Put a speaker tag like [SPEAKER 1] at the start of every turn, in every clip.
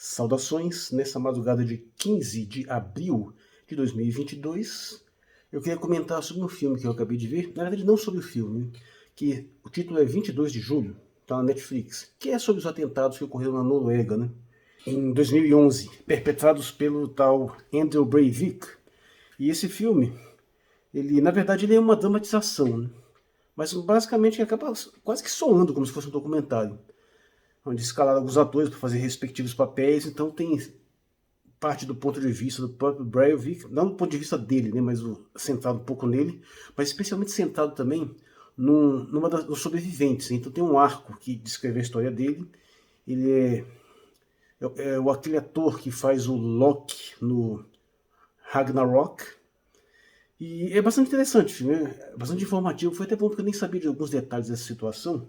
[SPEAKER 1] Saudações, nessa madrugada de 15 de abril de 2022, eu queria comentar sobre um filme que eu acabei de ver, na verdade não sobre o filme, que o título é 22 de julho, está na Netflix, que é sobre os atentados que ocorreram na Noruega, né, em 2011, perpetrados pelo tal Andrew Breivik. E esse filme, na verdade, ele é uma dramatização, né, mas basicamente acaba quase que soando como se fosse um documentário, onde escalaram alguns atores para fazer respectivos papéis, então tem parte do ponto de vista do próprio Breivik, não do ponto de vista dele, né, mas centrado um pouco nele, mas especialmente centrado também dos sobreviventes. Então tem um arco que descreve a história dele. Ele é aquele ator que faz o Loki no Ragnarok. E é bastante interessante, né? É bastante informativo. Foi até bom porque eu nem sabia de alguns detalhes dessa situação.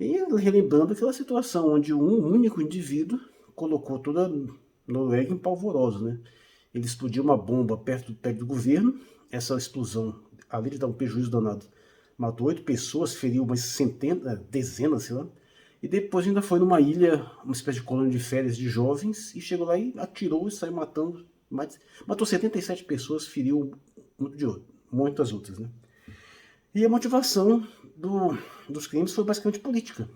[SPEAKER 1] E relembrando aquela situação onde um único indivíduo colocou toda a Noruega em polvorosa, né? Ele explodiu uma bomba perto do governo. Essa explosão, além de dar um prejuízo danado, matou 8 pessoas, feriu umas centenas, dezenas, sei lá. E depois ainda foi numa ilha, uma espécie de colônia de férias de jovens, e chegou lá e atirou e saiu matando. Matou 77 pessoas, feriu muitas outras, né? E a motivação dos crimes foi basicamente política.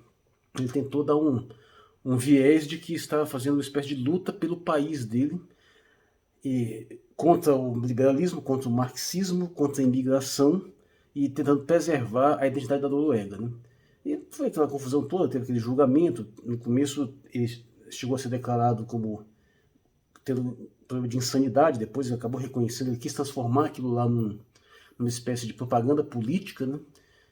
[SPEAKER 1] Ele tentou dar um viés de que estava fazendo uma espécie de luta pelo país dele, e contra o liberalismo, contra o marxismo, contra a imigração, e tentando preservar a identidade da Noruega, né? E foi aquela confusão toda, teve aquele julgamento. No começo ele chegou a ser declarado como tendo um problema de insanidade, depois ele acabou reconhecendo, ele quis transformar aquilo lá numa espécie de propaganda política, né?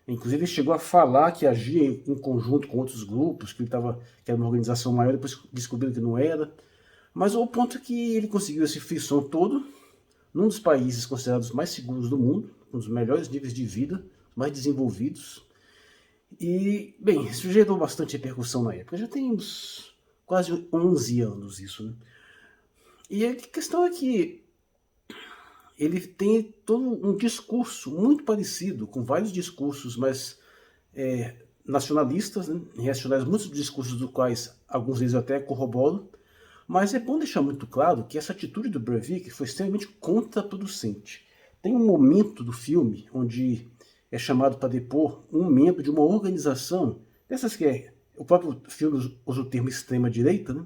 [SPEAKER 1] Inclusive ele chegou a falar que agia em conjunto com outros grupos, que era uma organização maior, depois descobriram que não era. Mas o ponto é que ele conseguiu esse frisson todo num dos países considerados mais seguros do mundo, com os melhores níveis de vida, mais desenvolvidos. E, bem, isso gerou bastante repercussão na época. Já tem uns quase 11 anos isso, né? E a questão é que ele tem todo um discurso muito parecido com vários discursos mais nacionalistas, né, reacionários, muitos discursos dos quais alguns deles eu até corroboro, mas é bom deixar muito claro que essa atitude do Breivik foi extremamente contraproducente. Tem um momento do filme onde é chamado para depor um membro de uma organização, dessas o próprio filme usa o termo extrema-direita, né,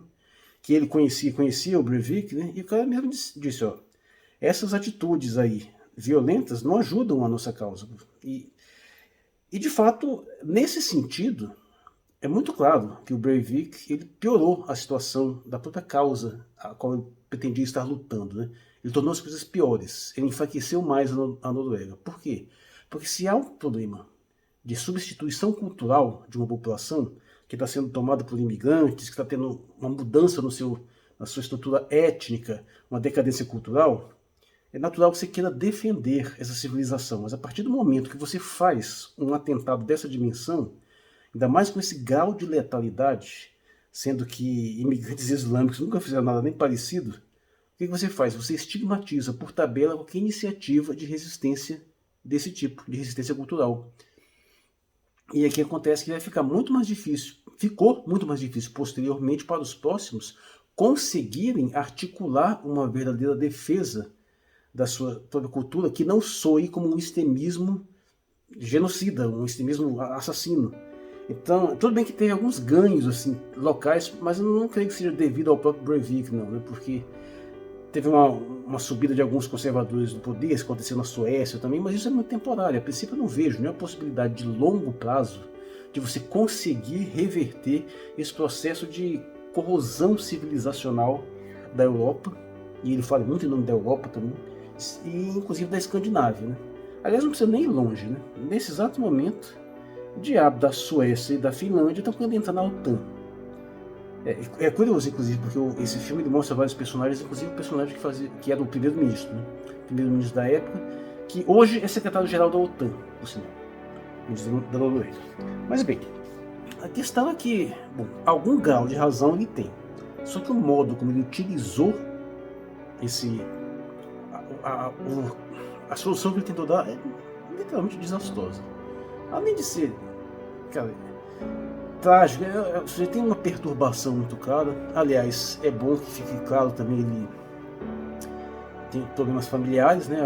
[SPEAKER 1] que ele conhecia o Breivik, né, e o cara mesmo disse, ó, essas atitudes aí violentas não ajudam a nossa causa. E de fato, nesse sentido, é muito claro que o Breivik ele piorou a situação da própria causa a qual ele pretendia estar lutando, né? Ele tornou as coisas piores, ele enfraqueceu mais a Noruega. Por quê? Porque se há um problema de substituição cultural de uma população que está sendo tomada por imigrantes, que está tendo uma mudança na sua estrutura étnica, uma decadência cultural, é natural que você queira defender essa civilização, mas a partir do momento que você faz um atentado dessa dimensão, ainda mais com esse grau de letalidade, sendo que imigrantes islâmicos nunca fizeram nada nem parecido, o que você faz? Você estigmatiza por tabela qualquer iniciativa de resistência desse tipo, de resistência cultural. E aqui acontece que vai ficar muito mais difícil, ficou muito mais difícil posteriormente para os próximos conseguirem articular uma verdadeira defesa da sua própria cultura que não soe como um extremismo genocida, um extremismo assassino. Então, tudo bem que teve alguns ganhos assim locais, mas eu não creio que seja devido ao próprio Breivik, não, né? Porque teve uma subida de alguns conservadores do poder, isso aconteceu na Suécia também, mas isso é muito temporário. A princípio eu não vejo nenhuma possibilidade de longo prazo de você conseguir reverter esse processo de corrosão civilizacional da Europa, e ele fala muito em nome da Europa também, e inclusive da Escandinávia, né? Aliás, não precisa nem ir longe, né? Nesse exato momento, o diabo da Suécia e da Finlândia estão querendo entrar na OTAN. É curioso, inclusive, porque esse filme mostra vários personagens, inclusive o personagem que era o primeiro-ministro, né? Primeiro-ministro da época, que hoje é secretário-geral da OTAN, por sinal, da Noruega. Mas bem, a questão é que, bom, algum grau de razão ele tem. Só que o modo como ele utilizou a solução que ele tentou dar é literalmente desastrosa. Além de ser, cara, trágico, você tem uma perturbação muito clara. Aliás, é bom que fique claro também, ele tem problemas familiares, né?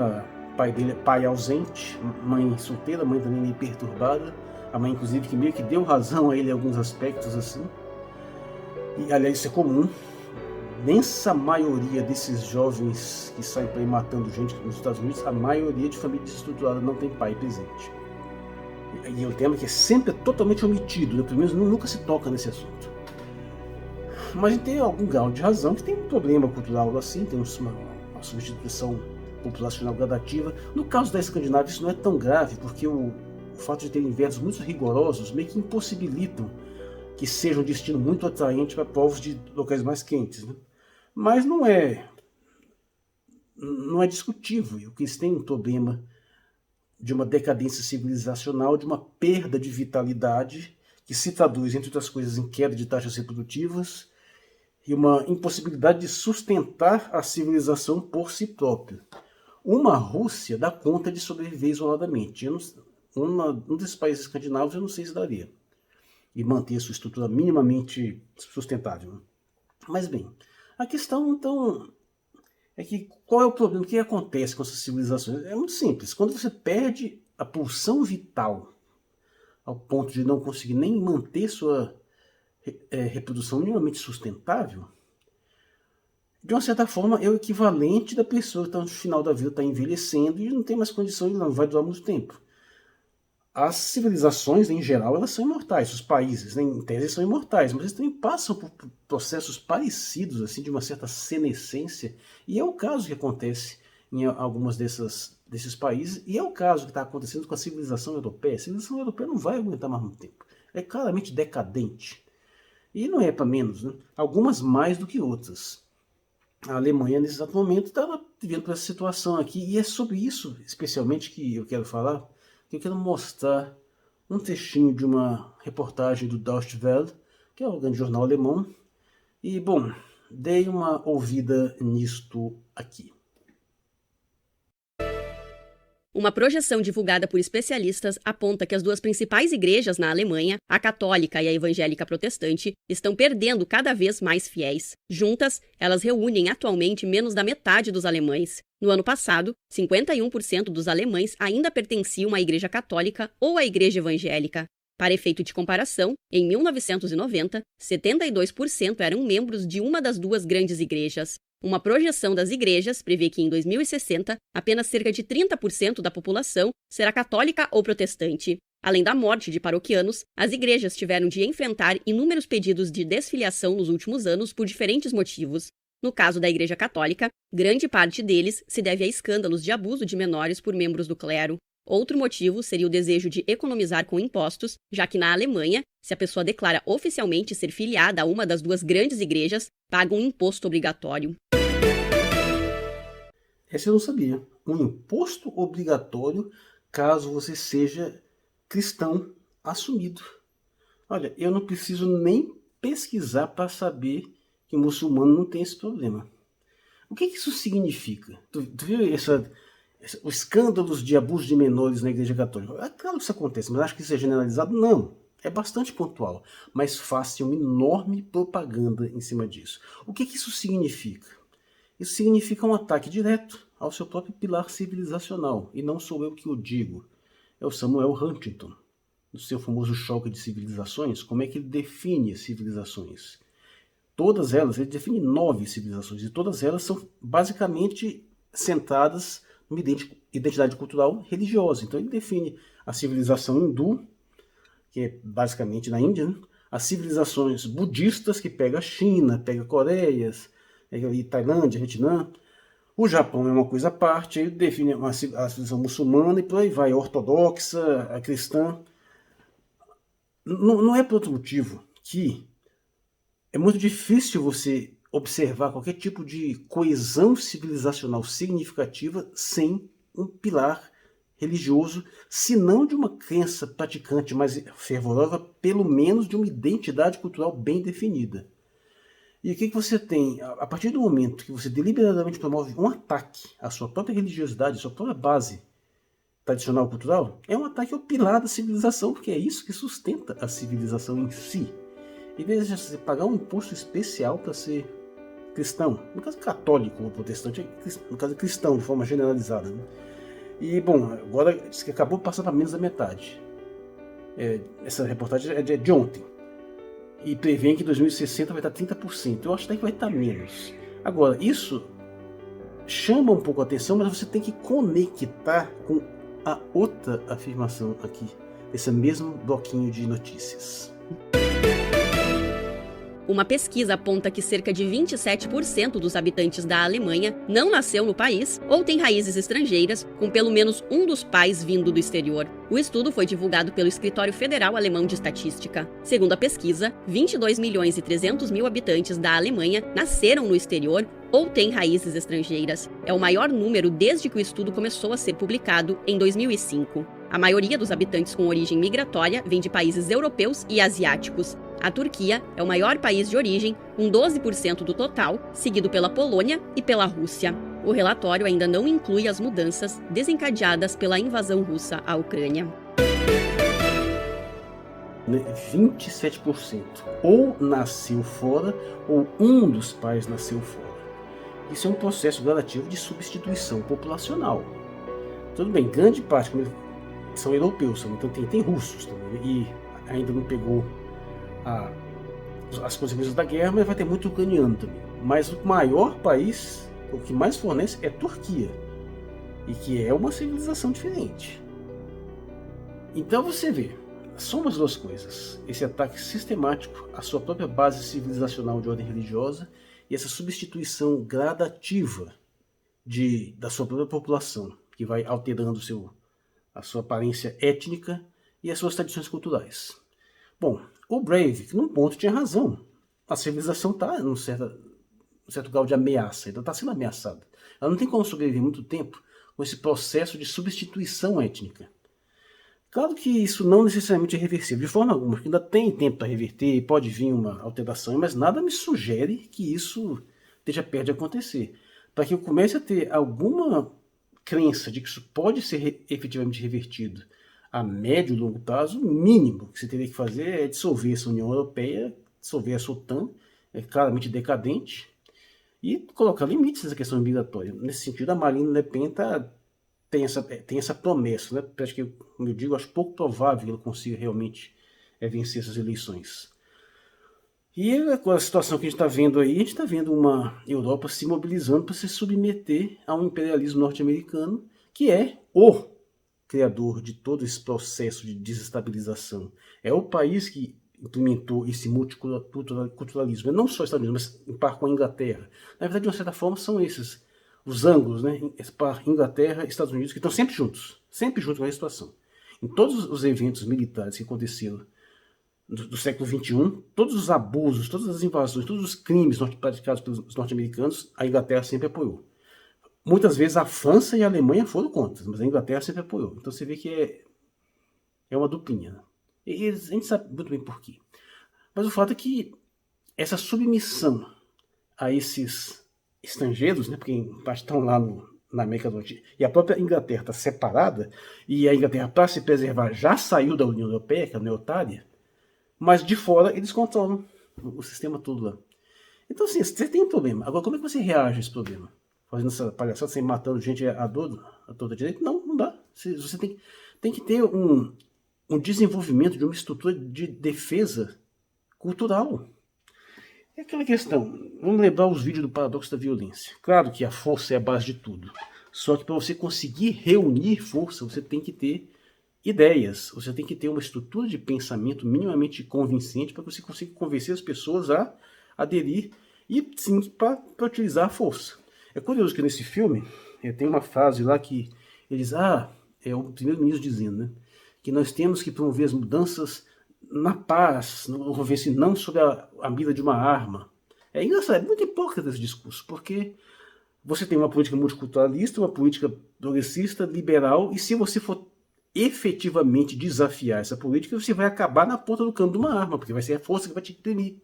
[SPEAKER 1] O pai dele é pai ausente, mãe solteira, mãe também meio perturbada. A mãe, inclusive, que meio que deu razão a ele em alguns aspectos, assim. E, aliás, isso é comum. Imensa maioria desses jovens que saem por aí matando gente nos Estados Unidos, a maioria de família desestruturada não tem pai presente. E é um tema que é sempre totalmente omitido, né? Pelo menos nunca se toca nesse assunto. Mas tem algum grau de razão que tem um problema cultural assim, tem uma substituição populacional gradativa. No caso da Escandinávia isso não é tão grave, porque o fato de ter invernos muito rigorosos meio que impossibilitam que seja um destino muito atraente para povos de locais mais quentes, né? Mas não é discutível que eles têm um problema de uma decadência civilizacional, de uma perda de vitalidade, que se traduz, entre outras coisas, em queda de taxas reprodutivas e uma impossibilidade de sustentar a civilização por si própria. Uma Rússia dá conta de sobreviver isoladamente. Um desses países escandinavos eu não sei se daria. E manter sua estrutura minimamente sustentável. Mas bem, a questão então é que qual é o problema? O que acontece com essas civilizações? É muito simples. Quando você perde a pulsão vital ao ponto de não conseguir nem manter sua reprodução minimamente sustentável, de uma certa forma é o equivalente da pessoa que está no final da vida, está envelhecendo e não tem mais condições, não vai durar muito tempo. As civilizações, em geral, elas são imortais. Os países, né, em tese, são imortais, mas eles também passam por processos parecidos, assim, de uma certa senescência, e é o caso que acontece em algumas desses países, e é o caso que está acontecendo com a civilização europeia. A civilização europeia não vai aguentar mais muito tempo. É claramente decadente. E não é para menos, né? Algumas mais do que outras. A Alemanha, nesse exato momento, estava vivendo por essa situação aqui, e é sobre isso, especialmente, que eu quero falar. Eu quero mostrar um trechinho de uma reportagem do Deutsche Welle, que é um grande jornal alemão. E, bom, dei uma ouvida nisto aqui.
[SPEAKER 2] Uma projeção divulgada por especialistas aponta que as duas principais igrejas na Alemanha, a católica e a evangélica protestante, estão perdendo cada vez mais fiéis. Juntas, elas reúnem atualmente menos da metade dos alemães. No ano passado, 51% dos alemães ainda pertenciam à Igreja Católica ou à Igreja Evangélica. Para efeito de comparação, em 1990, 72% eram membros de uma das duas grandes igrejas. Uma projeção das igrejas prevê que em 2060, apenas cerca de 30% da população será católica ou protestante. Além da morte de paroquianos, as igrejas tiveram de enfrentar inúmeros pedidos de desfiliação nos últimos anos por diferentes motivos. No caso da Igreja Católica, grande parte deles se deve a escândalos de abuso de menores por membros do clero. Outro motivo seria o desejo de economizar com impostos, já que na Alemanha, se a pessoa declara oficialmente ser filiada a uma das duas grandes igrejas, paga um imposto obrigatório.
[SPEAKER 1] Essa eu não sabia. Um imposto obrigatório caso você seja cristão assumido. Olha, eu não preciso nem pesquisar para saber que o muçulmano não tem esse problema. O que isso significa? Tu viu os escândalos de abuso de menores na Igreja Católica? É claro que isso acontece, mas acho que isso é generalizado? Não. É bastante pontual, mas faz-se uma enorme propaganda em cima disso. O que isso significa? Isso significa um ataque direto ao seu próprio pilar civilizacional. E não sou eu que o digo. É o Samuel Huntington, no seu famoso Choque de Civilizações. Como é que ele define civilizações? Todas elas, ele define 9 civilizações, e todas elas são basicamente centradas numa identidade cultural religiosa. Então ele define a civilização hindu, que é basicamente na Índia, né? As civilizações budistas, que pega a China, pega a Coreia, Tailândia, Vietnã. O Japão é uma coisa à parte, ele define a civilização muçulmana e por aí vai, a ortodoxa, a cristã. Não é por outro motivo que é muito difícil você observar qualquer tipo de coesão civilizacional significativa sem um pilar religioso, se não de uma crença praticante mais fervorosa, pelo menos de uma identidade cultural bem definida. E o que você tem? A partir do momento que você deliberadamente promove um ataque à sua própria religiosidade, à sua própria base, tradicional cultural, é um ataque ao pilar da civilização, porque é isso que sustenta a civilização em si. Em vez de você pagar um imposto especial para ser cristão, no caso católico ou protestante, no caso cristão de forma generalizada, né? E bom, agora diz que acabou passando para menos da metade. Essa reportagem é de ontem. E prevê que em 2060 vai estar 30%. Eu acho até que vai estar menos. Agora, isso chama um pouco a atenção, mas você tem que conectar com a outra afirmação aqui, esse mesmo bloquinho de notícias.
[SPEAKER 2] Uma pesquisa aponta que cerca de 27% dos habitantes da Alemanha não nasceu no país ou tem raízes estrangeiras, com pelo menos um dos pais vindo do exterior. O estudo foi divulgado pelo Escritório Federal Alemão de Estatística. Segundo a pesquisa, 22.300.000 habitantes da Alemanha nasceram no exterior ou têm raízes estrangeiras. É o maior número desde que o estudo começou a ser publicado em 2005. A maioria dos habitantes com origem migratória vem de países europeus e asiáticos. A Turquia é o maior país de origem, com 12% do total, seguido pela Polônia e pela Rússia. O relatório ainda não inclui as mudanças desencadeadas pela invasão russa à Ucrânia.
[SPEAKER 1] 27%. Ou nasceu fora, ou um dos pais nasceu fora. Isso é um processo gradativo de substituição populacional. Tudo bem, grande parte são europeus, então tem russos também, e ainda não pegou as consequências da guerra, mas vai ter muito ucraniano também. Mas o maior país, o que mais fornece é Turquia, e que é uma civilização diferente. Então você vê, soma as duas coisas, esse ataque sistemático à sua própria base civilizacional de ordem religiosa e essa substituição gradativa da sua própria população, que vai alterando a sua aparência étnica e as suas tradições culturais. Bom, o Breivik, num ponto, tinha razão. A civilização está num certo grau de ameaça, ainda está sendo ameaçada. Ela não tem como sobreviver muito tempo com esse processo de substituição étnica. Claro que isso não necessariamente é reversível, de forma alguma, porque ainda tem tempo para reverter, pode vir uma alteração, mas nada me sugere que isso esteja perto de acontecer. Para que eu comece a ter alguma crença de que isso pode ser efetivamente revertido a médio e longo prazo, o mínimo que você teria que fazer é dissolver essa União Europeia, dissolver a OTAN, é claramente decadente, e colocar limites nessa questão migratória. Nesse sentido, a Marine Le Pen tem essa promessa, né? Acho que, como eu digo, acho pouco provável que ela consiga realmente vencer essas eleições. E com a situação que a gente está vendo aí, a gente está vendo uma Europa se mobilizando para se submeter a um imperialismo norte-americano, que é o criador de todo esse processo de desestabilização. É o país que implementou esse multiculturalismo, não só os Estados Unidos, mas em par com a Inglaterra. Na verdade, de uma certa forma, são esses os ângulos, né? Par Inglaterra e Estados Unidos, que estão sempre juntos com a situação. Em todos os eventos militares que aconteceram do século XXI, todos os abusos, todas as invasões, todos os crimes praticados pelos norte-americanos, a Inglaterra sempre apoiou. Muitas vezes a França e a Alemanha foram contra, mas a Inglaterra sempre apoiou. Então você vê que é uma duplinha. E a gente sabe muito bem por quê. Mas o fato é que essa submissão a esses estrangeiros, né, porque em parte estão lá na América do Norte, e a própria Inglaterra está separada, e a Inglaterra, para se preservar, já saiu da União Europeia, que é a neutária, mas de fora eles controlam o sistema todo lá. Então, assim, você tem um problema. Agora, como é que você reage a esse problema? Fazendo essa palhaçada, sem matando gente a toda direita? Não dá. Você tem que ter um desenvolvimento de uma estrutura de defesa cultural. É aquela questão, vamos lembrar os vídeos do paradoxo da violência. Claro que a força é a base de tudo. Só que para você conseguir reunir força, você tem que ter ideias. Você tem que ter uma estrutura de pensamento minimamente convincente para que você consiga convencer as pessoas a aderir e sim para utilizar a força. É curioso que nesse filme tem uma frase lá que eles, é o primeiro-ministro dizendo, né, que nós temos que promover as mudanças na paz, não sobre a mira de uma arma. É engraçado, é muito hipócrita esse discurso, porque você tem uma política multiculturalista, uma política progressista, liberal, e se você for efetivamente desafiar essa política, você vai acabar na ponta do cano de uma arma, porque vai ser a força que vai te imprimir.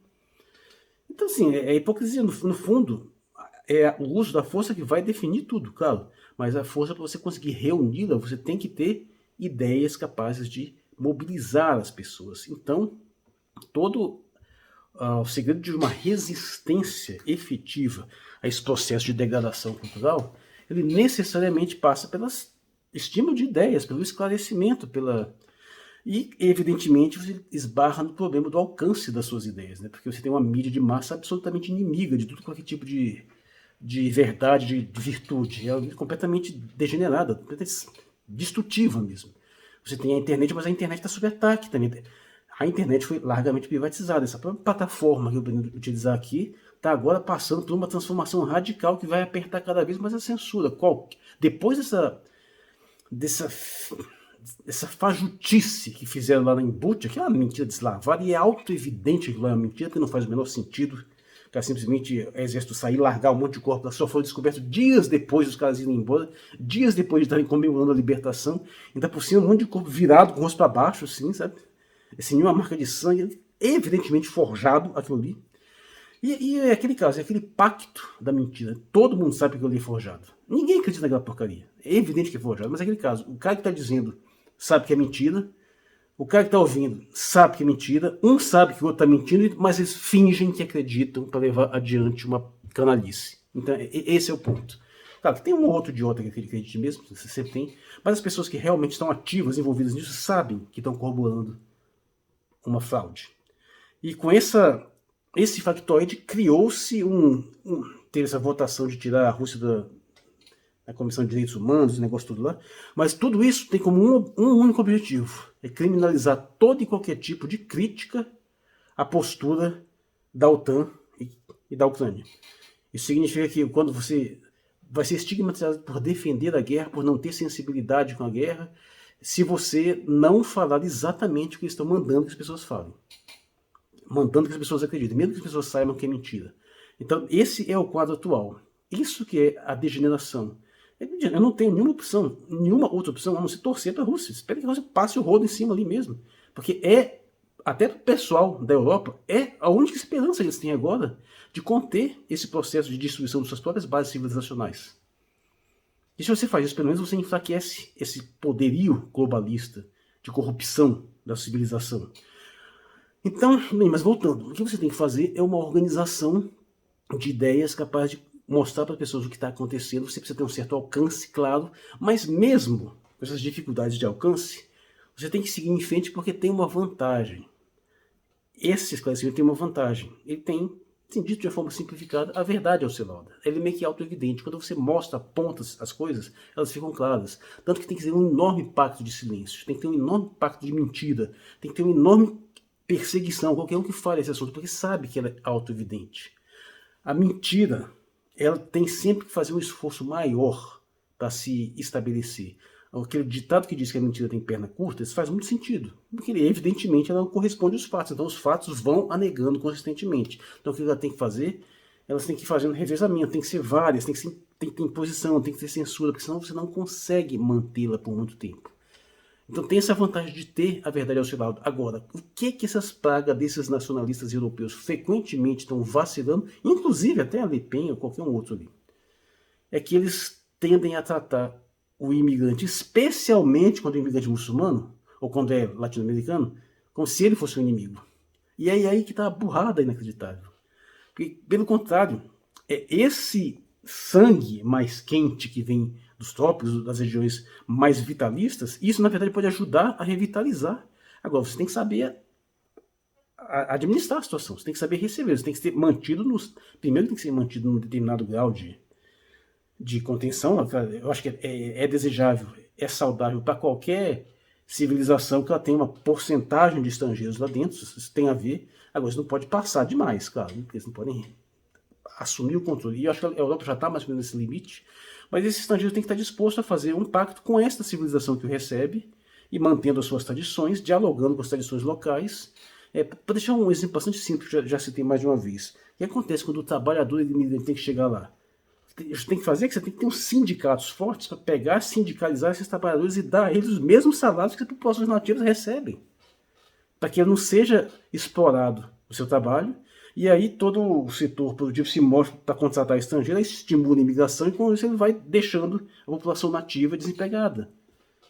[SPEAKER 1] Então, assim, é hipocrisia. No fundo, é o uso da força que vai definir tudo, claro. Mas a força, para você conseguir reuni-la, você tem que ter ideias capazes de mobilizar as pessoas. Então, todo o segredo de uma resistência efetiva a esse processo de degradação cultural, ele necessariamente passa pelo estímulo de ideias, pelo esclarecimento, e, evidentemente, você esbarra no problema do alcance das suas ideias, né? Porque você tem uma mídia de massa absolutamente inimiga de tudo qualquer tipo de verdade, de virtude. É completamente degenerada, completamente destrutiva mesmo. Você tem a internet, mas a internet está sob ataque também. A internet foi largamente privatizada. Essa própria plataforma que eu vou utilizar aqui está agora passando por uma transformação radical que vai apertar cada vez mais a censura. Depois dessa fajutice que fizeram lá na Embutia, que é uma mentira deslavada, e é auto-evidente que lá é uma mentira, porque não faz o menor sentido. Cara, simplesmente o exército sair, largar um monte de corpo, só foi descoberto dias depois dos caras irem embora, dias depois de estarem comemorando a libertação, ainda por cima um monte de corpo virado com o rosto para baixo, assim, sabe? Sem nenhuma marca de sangue, evidentemente forjado aquilo ali. E é aquele caso, é aquele pacto da mentira. Todo mundo sabe que aquilo ali é forjado. Ninguém acredita naquela porcaria. É evidente que é forjado, mas é aquele caso. O cara que está dizendo sabe que é mentira, o cara que está ouvindo sabe que é mentira, um sabe que o outro está mentindo, mas eles fingem que acreditam para levar adiante uma canalice. Então, esse é o ponto. Claro, tem um ou outro idiota que acredite mesmo, você sempre tem, mas as pessoas que realmente estão ativas, envolvidas nisso, sabem que estão corroborando uma fraude. E com esse factoide criou-se teve essa votação de tirar a Rússia da Comissão de Direitos Humanos, esse negócio tudo lá, mas tudo isso tem como um único objetivo, é criminalizar todo e qualquer tipo de crítica à postura da OTAN e da Ucrânia. Isso significa que quando você vai ser estigmatizado por defender a guerra, por não ter sensibilidade com a guerra, se você não falar exatamente o que eles estão mandando que as pessoas falem. Mandando que as pessoas acreditem, mesmo que as pessoas saibam que é mentira. Então, esse é o quadro atual. Isso que é a degeneração. Eu não tenho nenhuma outra opção a não se torcer para a Rússia. Espero que a Rússia passe o rodo em cima ali mesmo. Porque até o pessoal da Europa, é a única esperança que eles têm agora de conter esse processo de destruição de suas próprias bases civilizacionais. E se você faz isso, pelo menos você enfraquece esse poderio globalista de corrupção da civilização. Então, bem, mas voltando, o que você tem que fazer é uma organização de ideias capaz de mostrar para as pessoas o que está acontecendo. Você precisa ter um certo alcance, claro, mas mesmo com essas dificuldades de alcance, você tem que seguir em frente porque tem uma vantagem. Esse esclarecimento tem uma vantagem. Ele tem, dito de uma forma simplificada, a verdade ao seu lado. Ele é meio que auto-evidente. Quando você mostra, aponta as coisas, elas ficam claras. Tanto que tem que ter um enorme pacto de silêncio, tem que ter um enorme pacto de mentira, tem que ter uma enorme perseguição, qualquer um que fale esse assunto, porque sabe que ela é auto-evidente. A mentira, ela tem sempre que fazer um esforço maior para se estabelecer. Aquele ditado que diz que a mentira tem perna curta, isso faz muito sentido, porque evidentemente ela não corresponde aos fatos, então os fatos vão a negando consistentemente. Então o que ela tem que fazer? Elas têm que ir fazendo revezamento, tem que ser várias, tem que ter imposição, tem que ter censura, porque senão você não consegue mantê-la por muito tempo. Então tem essa vantagem de ter a verdade ao seu lado. Agora, o que essas pragas desses nacionalistas europeus frequentemente estão vacilando, inclusive até a Le Pen ou qualquer um outro ali, é que eles tendem a tratar o imigrante, especialmente quando é imigrante muçulmano, ou quando é latino-americano, como se ele fosse um inimigo. E é aí que está a burrada inacreditável. Porque, pelo contrário, é esse sangue mais quente que vem dos trópicos, das regiões mais vitalistas, isso na verdade pode ajudar a revitalizar. Agora, você tem que saber administrar a situação, você tem que saber receber, você tem que ser mantido primeiro tem que ser mantido num determinado grau de contenção. Eu acho que é desejável, é saudável para qualquer civilização que ela tenha uma porcentagem de estrangeiros lá dentro, isso tem a ver. Agora, isso não pode passar demais, claro, porque eles não podem assumir o controle. E eu acho que a Europa já está mais ou menos nesse limite, mas esse estrangeiro tem que estar disposto a fazer um pacto com esta civilização que o recebe e mantendo as suas tradições, dialogando com as tradições locais. Para deixar um exemplo bastante simples, já citei mais de uma vez. O que acontece quando o trabalhador imigrante tem que chegar lá? Você tem que fazer que você tem que ter uns sindicatos fortes para pegar, sindicalizar esses trabalhadores e dar a eles os mesmos salários que as populações nativas recebem, para que ele não seja explorado no seu trabalho E aí todo o setor produtivo se mostra para contratar estrangeiro, estimula a imigração e com isso ele vai deixando a população nativa desempregada.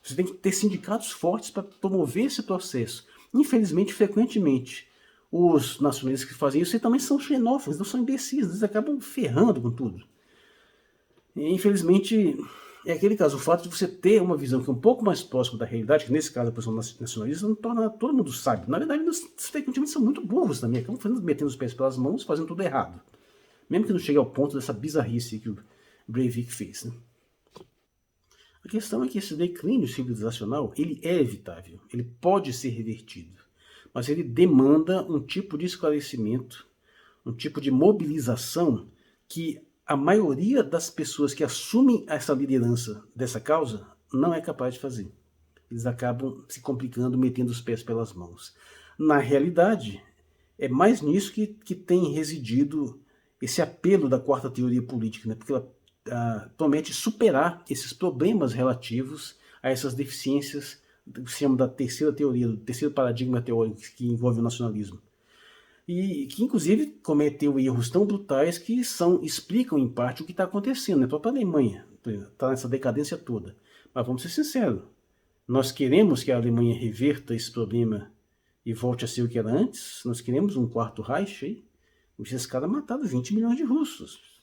[SPEAKER 1] Você tem que ter sindicatos fortes para promover esse processo. Infelizmente, frequentemente, os nacionalistas que fazem isso também são xenófobos, não são imbecis, eles acabam ferrando com tudo. E, infelizmente, é aquele caso, o fato de você ter uma visão que é um pouco mais próxima da realidade, que nesse caso a posição nacionalista, não torna todo mundo sábio. Na verdade, eles frequentemente são muito burros também, acabam metendo os pés pelas mãos, fazendo tudo errado. Mesmo que não chegue ao ponto dessa bizarrice que o Breivik fez. Né? A questão é que esse declínio civilizacional, ele é evitável, ele pode ser revertido, mas ele demanda um tipo de esclarecimento, um tipo de mobilização que a maioria das pessoas que assumem essa liderança dessa causa não é capaz de fazer. Eles acabam se complicando, metendo os pés pelas mãos. Na realidade, é mais nisso que tem residido esse apelo da quarta teoria política, né? Porque ela promete superar esses problemas relativos a essas deficiências que se chama da terceira teoria, do terceiro paradigma teórico que envolve o nacionalismo. E que, inclusive, cometeu erros tão brutais que explicam, em parte, o que está acontecendo. A própria Alemanha está nessa decadência toda. Mas vamos ser sinceros, nós queremos que a Alemanha reverta esse problema e volte a ser o que era antes? Nós queremos um quarto Reich aí? Esses caras mataram 20 milhões de russos.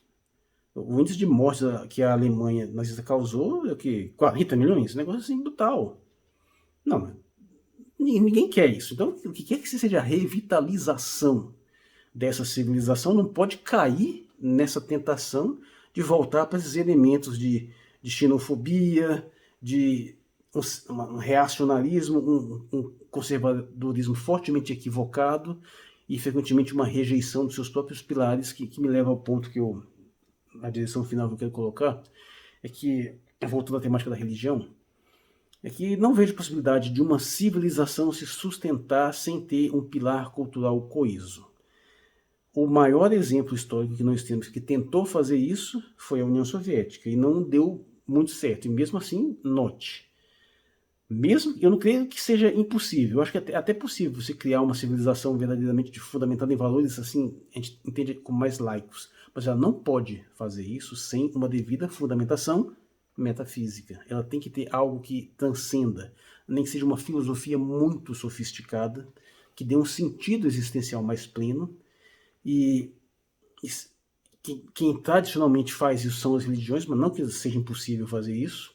[SPEAKER 1] O índice de mortes que a Alemanha nazista causou é o que? 40 milhões? Um negócio assim brutal. Não, ninguém quer isso. Então, o que quer que seja a revitalização dessa civilização não pode cair nessa tentação de voltar para esses elementos de xenofobia, de um reacionarismo, um conservadorismo fortemente equivocado e, frequentemente, uma rejeição dos seus próprios pilares, que me leva ao ponto que na direção final que eu quero colocar, é que, voltando à temática da religião, é que não vejo possibilidade de uma civilização se sustentar sem ter um pilar cultural coeso. O maior exemplo histórico que nós temos que tentou fazer isso foi a União Soviética e não deu muito certo. E mesmo assim, note. Eu não creio que seja impossível. Eu acho que é até possível você criar uma civilização verdadeiramente fundamentada em valores, assim, a gente entende como mais laicos. Mas ela não pode fazer isso sem uma devida fundamentação metafísica. Ela tem que ter algo que transcenda, nem que seja uma filosofia muito sofisticada, que dê um sentido existencial mais pleno. E quem tradicionalmente faz isso são as religiões, mas não que seja impossível fazer isso.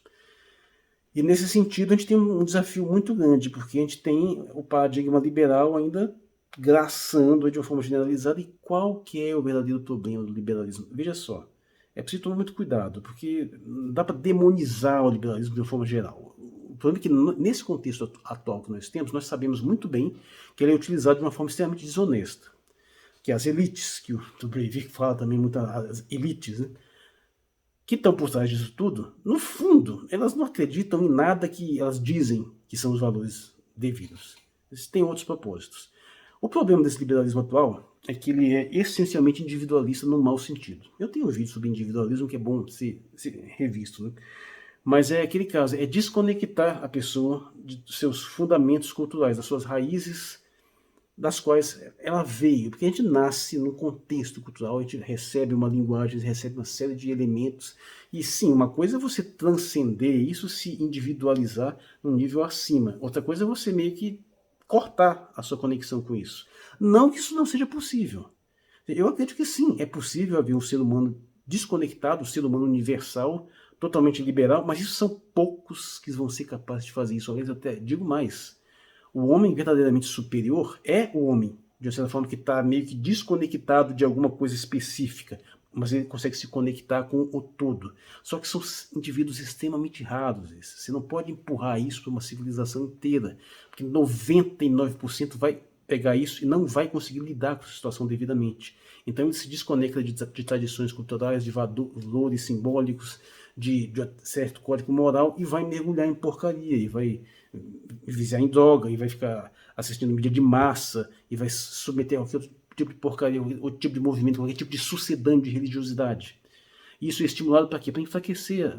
[SPEAKER 1] E nesse sentido a gente tem um desafio muito grande, porque a gente tem o paradigma liberal ainda graçando de uma forma generalizada. E qual que é o verdadeiro problema do liberalismo? Veja só, é preciso tomar muito cuidado, porque não dá para demonizar o liberalismo de uma forma geral. O problema é que nesse contexto atual que nós temos, nós sabemos muito bem que ele é utilizado de uma forma extremamente desonesta. Que as elites, que o Breivik fala também muito, as elites, né, que estão por trás disso tudo, no fundo, elas não acreditam em nada que elas dizem que são os valores devidos. Eles têm outros propósitos. O problema desse liberalismo atual é que ele é essencialmente individualista no mau sentido. Eu tenho um vídeo sobre individualismo que é bom ser revisto, né? Mas é aquele caso, é desconectar a pessoa dos seus fundamentos culturais, das suas raízes, das quais ela veio, porque a gente nasce num contexto cultural, a gente recebe uma linguagem, recebe uma série de elementos, e sim, uma coisa é você transcender isso, se individualizar num nível acima, outra coisa é você meio que cortar a sua conexão com isso. Não que isso não seja possível. Eu acredito que sim, é possível haver um ser humano desconectado, um ser humano universal, totalmente liberal, mas isso são poucos que vão ser capazes de fazer isso. Talvez até digo mais. O homem verdadeiramente superior é o homem, de uma certa forma, que está meio que desconectado de alguma coisa específica, mas ele consegue se conectar com o todo. Só que são indivíduos extremamente raros esses. Você não pode empurrar isso para uma civilização inteira, porque 99% vai pegar isso e não vai conseguir lidar com a situação devidamente. Então ele se desconecta de tradições culturais, de valores simbólicos, de certo código moral e vai mergulhar em porcaria, e vai viciar em droga, e vai ficar assistindo mídia de massa, e vai submeter a qualquer tipo de porcaria, outro tipo de movimento, qualquer tipo de sucedâneo de religiosidade. Isso é estimulado para quê? Para enfraquecer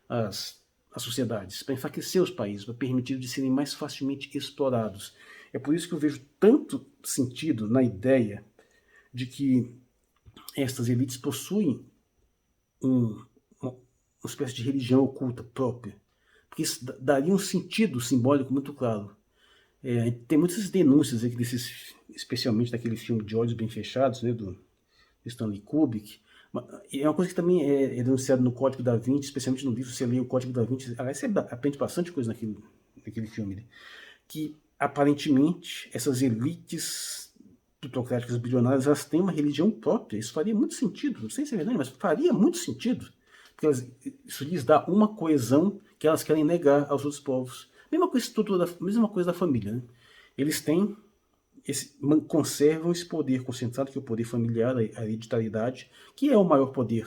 [SPEAKER 1] as sociedades, para enfraquecer os países, para permitir de serem mais facilmente explorados. É por isso que eu vejo tanto sentido na ideia de que estas elites possuem uma espécie de religião oculta própria, porque isso daria um sentido simbólico muito claro. Tem muitas denúncias aqui especialmente daquele filme De Olhos Bem Fechados, né, do Stanley Kubrick. É uma coisa que também é denunciada no Código da Vinci, especialmente no livro, você lê o Código da Vinci, você aprende bastante coisa naquele filme, né? Que aparentemente essas elites plutocráticas bilionárias, elas têm uma religião própria. Isso faria muito sentido, não sei se é verdade, mas faria muito sentido, porque isso lhes dá uma coesão que elas querem negar aos outros povos. Mesma coisa da família, né? Eles conservam esse poder concentrado, que é o poder familiar, a hereditariedade, que é o maior poder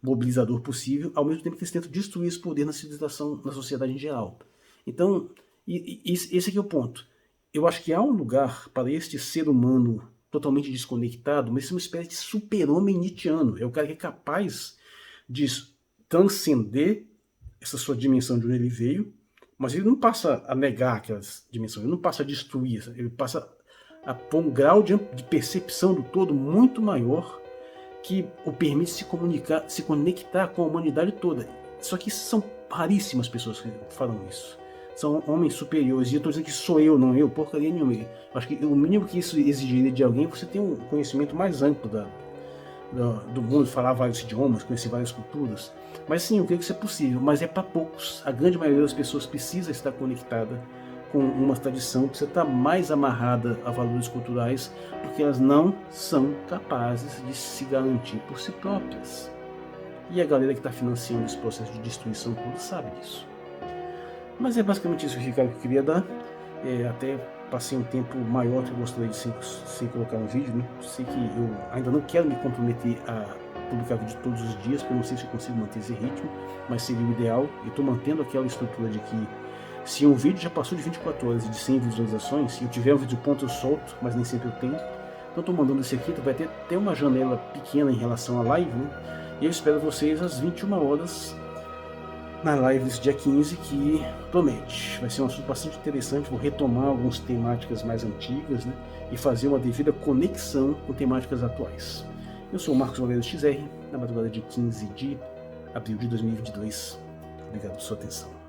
[SPEAKER 1] mobilizador possível, ao mesmo tempo que eles tentam destruir esse poder na civilização, na sociedade em geral. Então, esse aqui é o ponto. Eu acho que há um lugar para este ser humano totalmente desconectado, mas é uma espécie de super-homem nietzschiano. É o cara que é capaz de transcender essa sua dimensão de onde ele veio, mas ele não passa a negar aquelas dimensões, ele não passa a destruir, ele passa a pôr um grau de percepção do todo muito maior que o permite se conectar com a humanidade toda. Só que são raríssimas pessoas que falam isso. São homens superiores, e eu estou dizendo que sou eu, não eu, porcaria nenhuma. Eu acho que o mínimo que isso exigiria de alguém é você ter um conhecimento mais amplo do mundo, falar vários idiomas, conhecer várias culturas. Mas sim, eu creio que isso é possível, mas é para poucos. A grande maioria das pessoas precisa estar conectada com uma tradição, precisa estar mais amarrada a valores culturais, porque elas não são capazes de se garantir por si próprias. E a galera que está financiando esse processo de destruição toda sabe disso. Mas é basicamente isso, Ricardo, que eu queria dar. Até passei um tempo maior que eu gostaria de sem colocar no vídeo, né? Sei que eu ainda não quero me comprometer a publicar vídeo todos os dias, porque eu não sei se eu consigo manter esse ritmo, mas seria o ideal. Eu estou mantendo aquela estrutura de que se um vídeo já passou de 24 horas e de 100 visualizações, se eu tiver um vídeo ponto eu solto, mas nem sempre eu tenho. Então estou mandando esse aqui, vai ter uma janela pequena em relação à live, né? E eu espero vocês às 21 horas na live desse dia 15, que promete. Vai ser um assunto bastante interessante, vou retomar algumas temáticas mais antigas, né? E fazer uma devida conexão com temáticas atuais. Eu sou o Marcos Loureiro XR, na madrugada de 15 de abril de 2022. Obrigado por sua atenção.